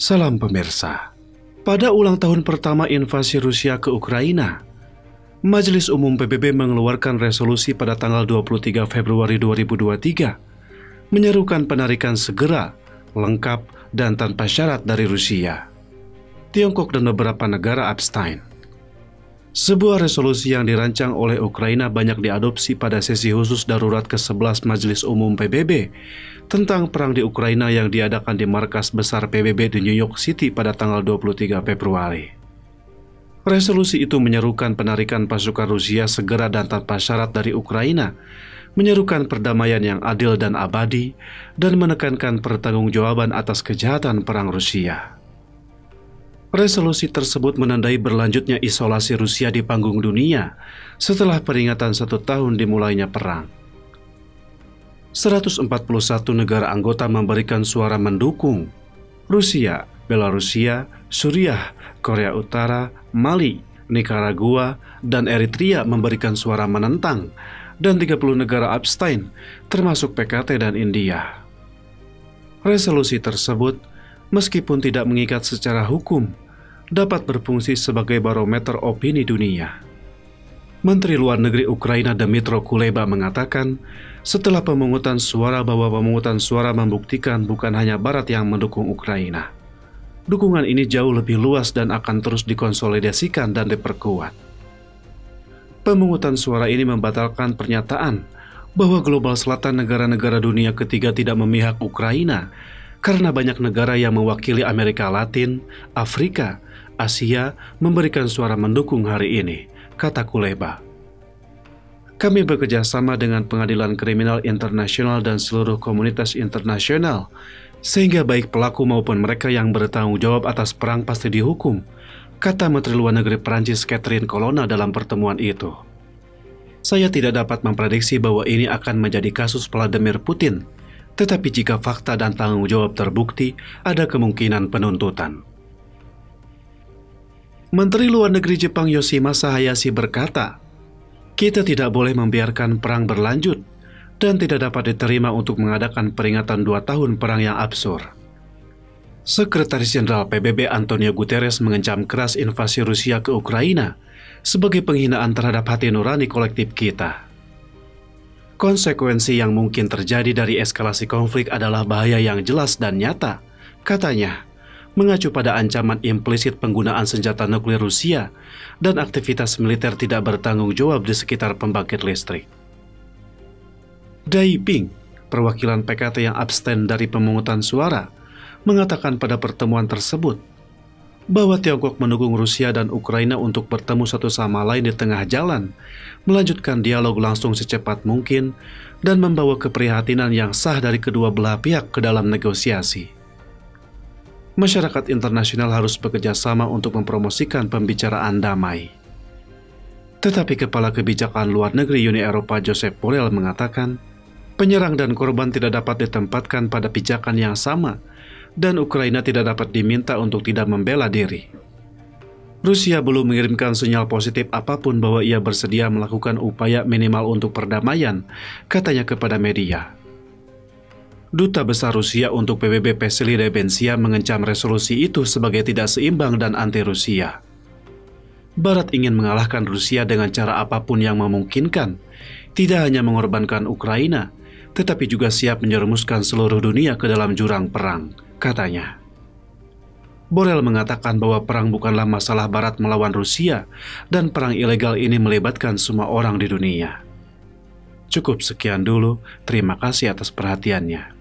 Salam pemirsa. Pada ulang tahun pertama invasi Rusia ke Ukraina, Majelis Umum PBB mengeluarkan resolusi pada tanggal 23 Februari 2023, menyerukan penarikan segera, lengkap, dan tanpa syarat dari Rusia, Tiongkok dan beberapa negara abstain. Sebuah resolusi yang dirancang oleh Ukraina banyak diadopsi pada sesi khusus darurat ke-11 Majelis Umum PBB tentang perang di Ukraina yang diadakan di markas besar PBB di New York City pada tanggal 23 Februari. Resolusi itu menyerukan penarikan pasukan Rusia segera dan tanpa syarat dari Ukraina, menyerukan perdamaian yang adil dan abadi, dan menekankan pertanggungjawaban atas kejahatan perang Rusia. Resolusi tersebut menandai berlanjutnya isolasi Rusia di panggung dunia setelah peringatan 1 tahun dimulainya perang. 141 negara anggota memberikan suara mendukung. Rusia, Belarusia, Suriah, Korea Utara, Mali, Nicaragua, dan Eritrea memberikan suara menentang, dan 30 negara abstain, termasuk PKT dan India. Resolusi tersebut, meskipun tidak mengikat secara hukum, dapat berfungsi sebagai barometer opini dunia. Menteri Luar Negeri Ukraina Dmytro Kuleba mengatakan, setelah pemungutan suara bahwa pemungutan suara membuktikan bukan hanya Barat yang mendukung Ukraina. Dukungan ini jauh lebih luas dan akan terus dikonsolidasikan dan diperkuat. Pemungutan suara ini membatalkan pernyataan bahwa global selatan negara-negara dunia ketiga tidak memihak Ukraina karena banyak negara yang mewakili Amerika Latin, Afrika, Asia memberikan suara mendukung hari ini, kata Kuleba. Kami bekerja sama dengan Pengadilan Kriminal Internasional dan seluruh komunitas internasional, sehingga baik pelaku maupun mereka yang bertanggung jawab atas perang pasti dihukum, kata Menteri Luar Negeri Prancis Catherine Colonna dalam pertemuan itu. Saya tidak dapat memprediksi bahwa ini akan menjadi kasus Vladimir Putin, tetapi jika fakta dan tanggung jawab terbukti, ada kemungkinan penuntutan. Menteri Luar Negeri Jepang Yoshimasa Hayashi berkata, kita tidak boleh membiarkan perang berlanjut dan tidak dapat diterima untuk mengadakan peringatan 2 tahun perang yang absurd. Sekretaris Jenderal PBB Antonio Guterres mengancam keras invasi Rusia ke Ukraina sebagai penghinaan terhadap hati nurani kolektif kita. Konsekuensi yang mungkin terjadi dari eskalasi konflik adalah bahaya yang jelas dan nyata, katanya, mengacu pada ancaman implisit penggunaan senjata nuklir Rusia dan aktivitas militer tidak bertanggung jawab di sekitar pembangkit listrik. Dai Ping, perwakilan PKT yang abstain dari pemungutan suara, mengatakan pada pertemuan tersebut bahwa Tiongkok mendukung Rusia dan Ukraina untuk bertemu satu sama lain di tengah jalan, melanjutkan dialog langsung secepat mungkin, dan membawa keprihatinan yang sah dari kedua belah pihak ke dalam negosiasi. Masyarakat internasional harus bekerja sama untuk mempromosikan pembicaraan damai. Tetapi Kepala Kebijakan Luar Negeri Uni Eropa Josep Borrell mengatakan, penyerang dan korban tidak dapat ditempatkan pada pijakan yang sama, dan Ukraina tidak dapat diminta untuk tidak membela diri. Rusia belum mengirimkan sinyal positif apapun bahwa ia bersedia melakukan upaya minimal untuk perdamaian, katanya kepada media. Duta Besar Rusia untuk PBB Vasily Nebensia mengecam resolusi itu sebagai tidak seimbang dan anti-Rusia. Barat ingin mengalahkan Rusia dengan cara apapun yang memungkinkan, tidak hanya mengorbankan Ukraina, tetapi juga siap menjerumuskan seluruh dunia ke dalam jurang perang, katanya. Borrell mengatakan bahwa perang bukanlah masalah Barat melawan Rusia, dan perang ilegal ini melibatkan semua orang di dunia. Cukup sekian dulu, terima kasih atas perhatiannya.